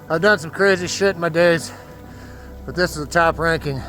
I've done some crazy shit in my days, but this is a top ranking,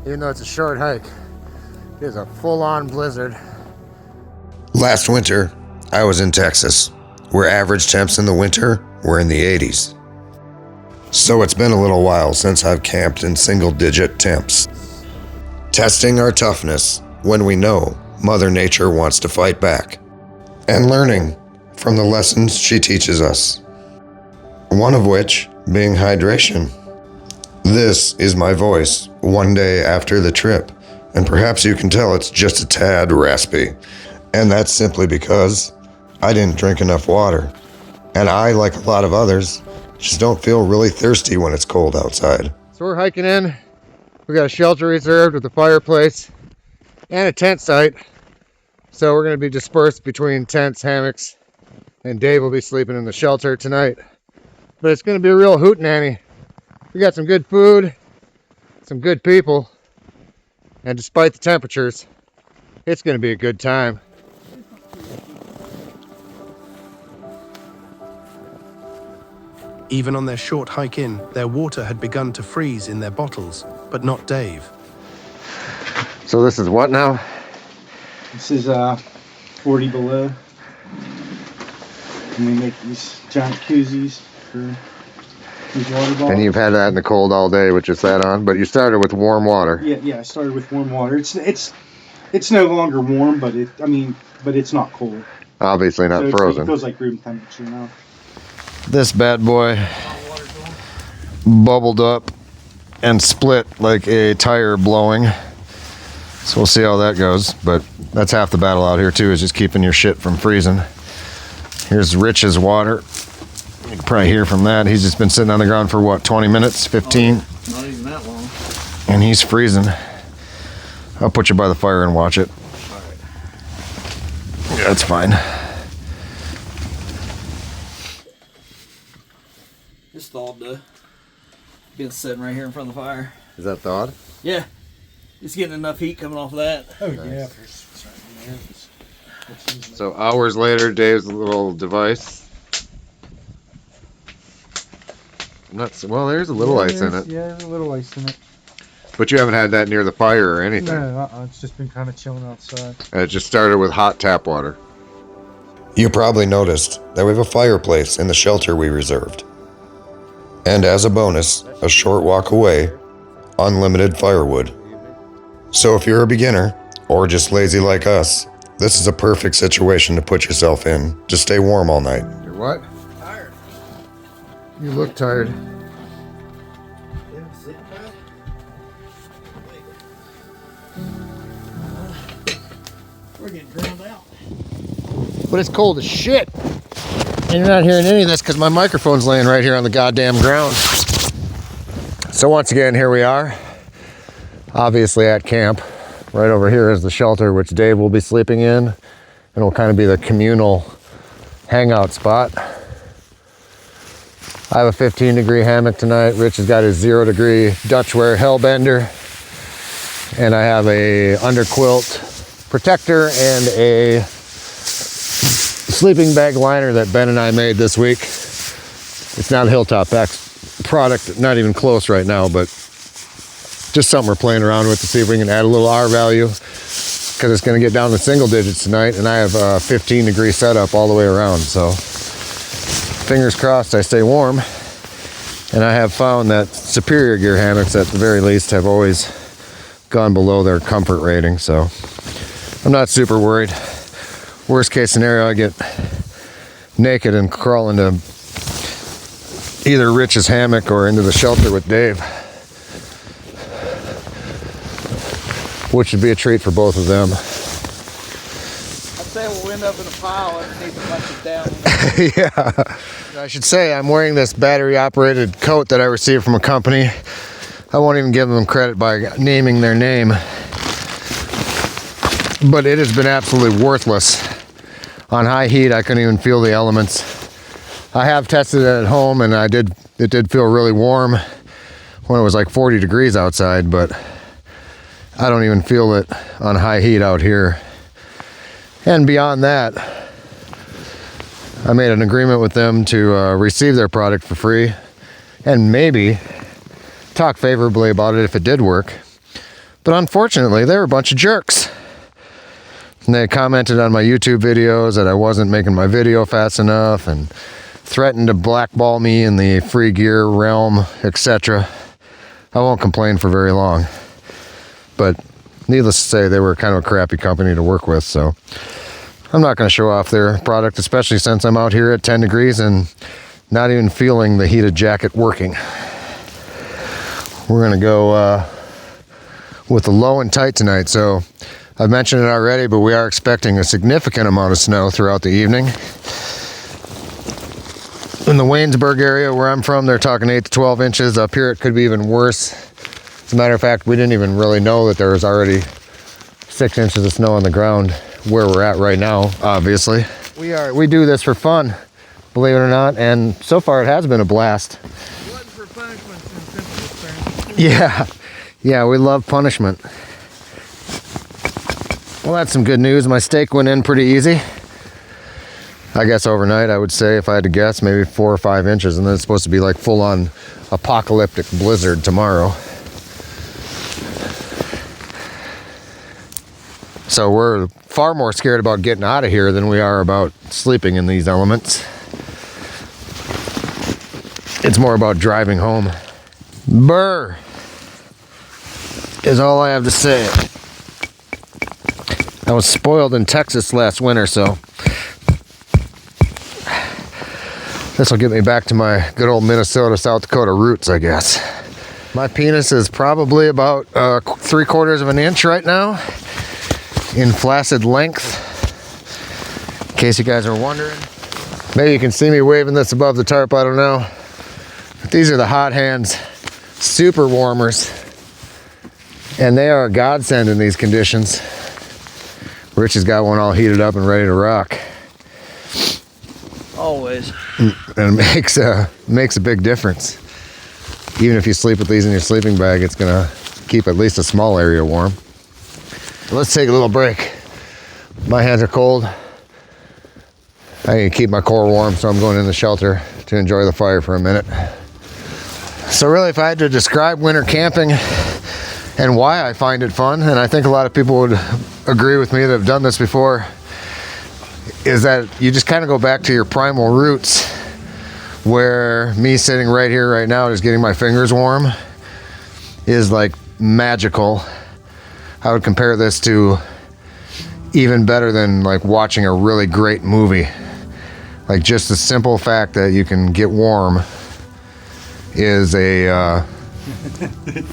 even though it's a short hike. It is a full-on blizzard. Last winter, I was in Texas, where average temps in the winter were in the 80s. So it's been a little while since I've camped in single-digit temps. Testing our toughness when we know Mother Nature wants to fight back, and learning from the lessons she teaches us. One of which being hydration. This is my voice one day after the trip, and perhaps you can tell it's just a tad raspy. And that's simply because I didn't drink enough water. And I, like a lot of others, just don't feel really thirsty when it's cold outside. So we're hiking in. We got a shelter reserved with a fireplace and a tent site. So we're going to be dispersed between tents, hammocks, and Dave will be sleeping in the shelter tonight. But it's going to be a real hootenanny. We got some good food, some good people, and despite the temperatures, it's going to be a good time. Even on their short hike in, their water had begun to freeze in their bottles, but not Dave. So this is what now? This is 40 below. And we make these giant koozies for these water bottles. And you've had that in the cold all day with just that on, but you started with warm water. Yeah, I started with warm water. It's no longer warm, but it's not cold. Obviously not so frozen. It feels like room temperature now. This bad boy bubbled up and split like a tire blowing. So we'll see how that goes, but that's half the battle out here too, is just keeping your shit from freezing. Here's Rich's water. You can probably hear from that. He's just been sitting on the ground for what, 20 minutes, 15? Not even that long. And he's freezing. I'll put you by the fire and watch it. All right. Yeah, that's fine. Just thawed though. Been sitting right here in front of the fire. Is that thawed? Yeah. Just getting enough heat coming off of that. Oh Nice. yeah. So hours later, Dave's little device. Well, there's a little ice in it. Yeah, there's a little ice in it. But you haven't had that near the fire or anything. No, it's just been kind of chilling outside. And it just started with hot tap water. You probably noticed that we have a fireplace in the shelter we reserved. And as a bonus, a short walk away, unlimited firewood. So if you're a beginner, or just lazy like us, this is a perfect situation to put yourself in to stay warm all night. You're what? Tired. You look tired. Yeah, sitting back. We're getting drowned out. But it's cold as shit. And you're not hearing any of this because my microphone's laying right here on the goddamn ground. So once again, here we are. Obviously at camp. Right over here is the shelter, which Dave will be sleeping in. And it'll kind of be the communal hangout spot. I have a 15-degree hammock tonight. Rich has got his 0-degree Dutchware Hellbender. And I have a underquilt protector and a sleeping bag liner that Ben and I made this week. It's not a Hilltop X product, not even close right now, but just something we're playing around with to see if we can add a little R value, because it's going to get down to single digits tonight, and I have a 15-degree setup all the way around, so fingers crossed I stay warm. And I have found that superior gear hammocks, at the very least, have always gone below their comfort rating, so I'm not super worried. Worst case scenario, I get naked and crawl into either Rich's hammock or into the shelter with Dave, which would be a treat for both of them. I'd say we'll end up in a pile underneath a bunch of down. Yeah. I should say I'm wearing this battery operated coat that I received from a company. I won't even give them credit by naming their name, but it has been absolutely worthless. On high heat, I couldn't even feel the elements. I have tested it at home, and it did feel really warm when it was like 40 degrees outside, but I don't even feel it on high heat out here. And beyond that, I made an agreement with them to receive their product for free and maybe talk favorably about it if it did work. But unfortunately, they were a bunch of jerks. And they commented on my YouTube videos that I wasn't making my video fast enough and threatened to blackball me in the free gear realm, etc. I won't complain for very long. But needless to say, they were kind of a crappy company to work with, so I'm not going to show off their product, especially since I'm out here at 10 degrees and not even feeling the heated jacket working. We're going to go with the low and tight tonight. So I've mentioned it already, but we are expecting a significant amount of snow throughout the evening. In the Waynesburg area where I'm from, they're talking 8 to 12 inches. Up here, it could be even worse. As a matter of fact, we didn't even really know that there was already 6 inches of snow on the ground where we're at right now, obviously. We do this for fun, believe it or not, and so far it has been a blast. Yeah, we love punishment. Well, that's some good news. My steak went in pretty easy. I guess overnight, I would say, if I had to guess, maybe 4 or 5 inches, and then it's supposed to be like full-on apocalyptic blizzard tomorrow. So we're far more scared about getting out of here than we are about sleeping in these elements. It's more about driving home. Brr is all I have to say. I was spoiled in Texas last winter, so this will get me back to my good old Minnesota, South Dakota roots, I guess. My penis is probably about 3/4 of an inch right now in flaccid length, in case you guys are wondering. Maybe you can see me waving this above the tarp, I don't know. But these are the hot hands super warmers, and they are a godsend in these conditions. Rich has got one all heated up and ready to rock. Always. And it makes a big difference. Even if you sleep with these in your sleeping bag, it's gonna keep at least a small area warm. Let's take a little break. My hands are cold. I need to keep my core warm, so I'm going in the shelter to enjoy the fire for a minute. So really, if I had to describe winter camping and why I find it fun, and I think a lot of people would agree with me that have done this before, is that you just kind of go back to your primal roots, where me sitting right here right now just getting my fingers warm is like magical. I would compare this to even better than like watching a really great movie. Like just the simple fact that you can get warm is a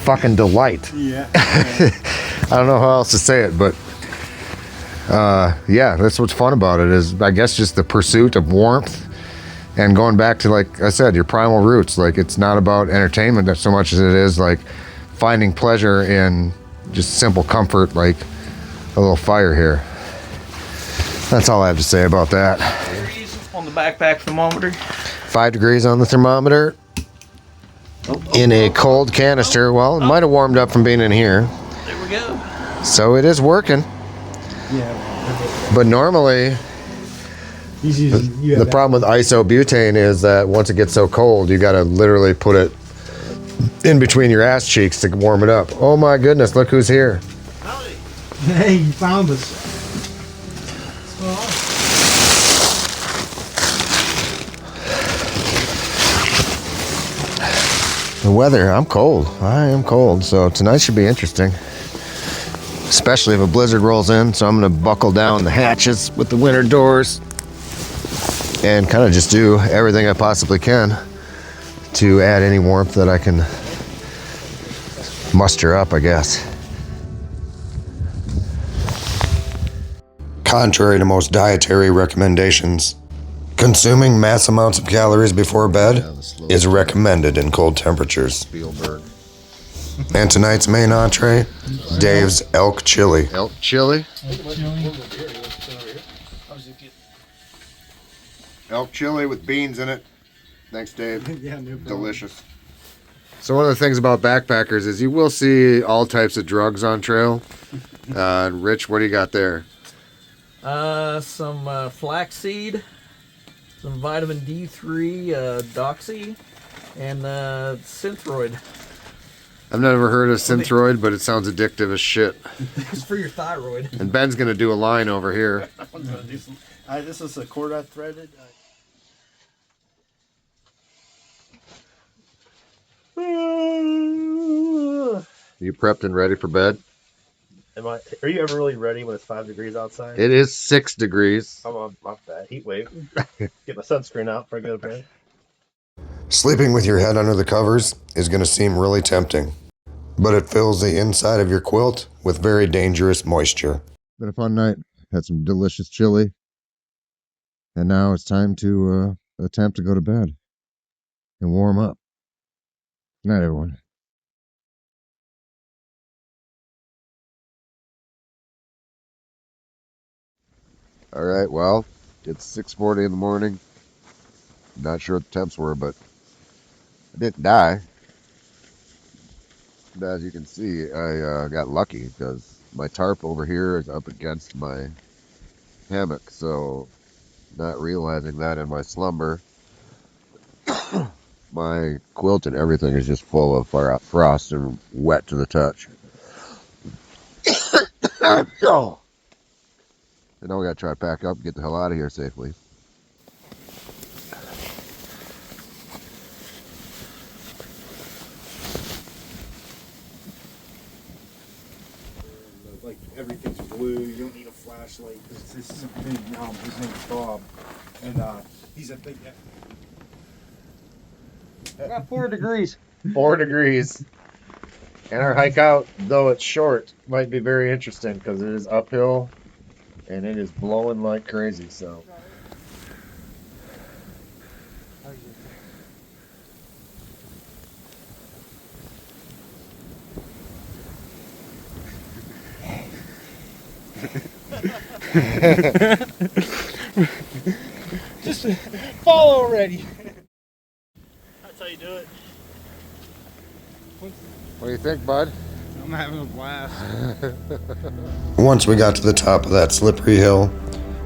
fucking delight. Yeah. I don't know how else to say it, but yeah, that's what's fun about it, is I guess just the pursuit of warmth and going back to, like I said, your primal roots. Like, it's not about entertainment so much as it is like finding pleasure in just simple comfort, like a little fire here. That's all I have to say about that. Degrees on the backpack thermometer. 5 degrees on the thermometer in a cold canister. Well, it might have warmed up from being in here. There we go. So it is working. Yeah. But normally, the problem with isobutane is that once it gets so cold, you got to literally put it in between your ass cheeks to warm it up. Oh my goodness, look who's here. Howdy. Hey, you found us. The weather, I'm cold. I am cold, so tonight should be interesting. Especially if a blizzard rolls in, so I'm gonna buckle down the hatches with the winter doors and kind of just do everything I possibly can to add any warmth that I can muster up, I guess. Contrary to most dietary recommendations, consuming mass amounts of calories before bed is recommended in cold temperatures. And tonight's main entree, Dave's elk chili. Elk chili? Elk chili with beans in it. Thanks, Dave. Yeah, no problem. Delicious. So one of the things about backpackers is you will see all types of drugs on trail. Rich, what do you got there? Some flaxseed, some vitamin D3 doxy, And Synthroid. I've never heard of Synthroid, but it sounds addictive as shit. It's for your thyroid. And Ben's gonna do a line over here. I'm gonna do some. This is a cord I threaded. You prepped and ready for bed? Are you ever really ready when it's 5 degrees outside? It is 6 degrees. I'm off that heat wave. Get my sunscreen out before I go to bed. Sleeping with your head under the covers is going to seem really tempting, but it fills the inside of your quilt with very dangerous moisture. Been a fun night. Had some delicious chili. And now it's time to attempt to go to bed and warm up. Good night, everyone. All right, well, it's 6:40 in the morning. Not sure what the temps were, but I didn't die. But as you can see, I got lucky because my tarp over here is up against my hammock, so not realizing that in my slumber, my quilt and everything is just full of frost and wet to the touch. Oh. And now we gotta try to pack up and get the hell out of here safely. Like everything's blue. You don't need a flashlight. This is a big his name's Bob, and he's a big. About 4 degrees. 4 degrees. And our hike out, though it's short, might be very interesting because it is uphill and it is blowing like crazy. So. Just fall already. That's how you do it. What do you think, bud? I'm having a blast. Once we got to the top of that slippery hill,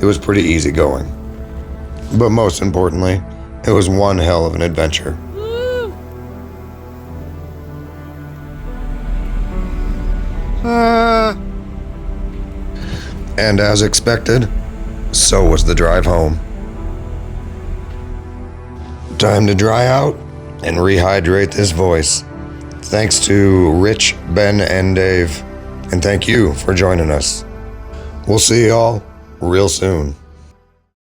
it was pretty easy going. But most importantly, it was one hell of an adventure. And as expected, so was the drive home. Time to dry out and rehydrate this voice. Thanks to Rich, Ben, and Dave. And thank you for joining us. We'll see y'all real soon.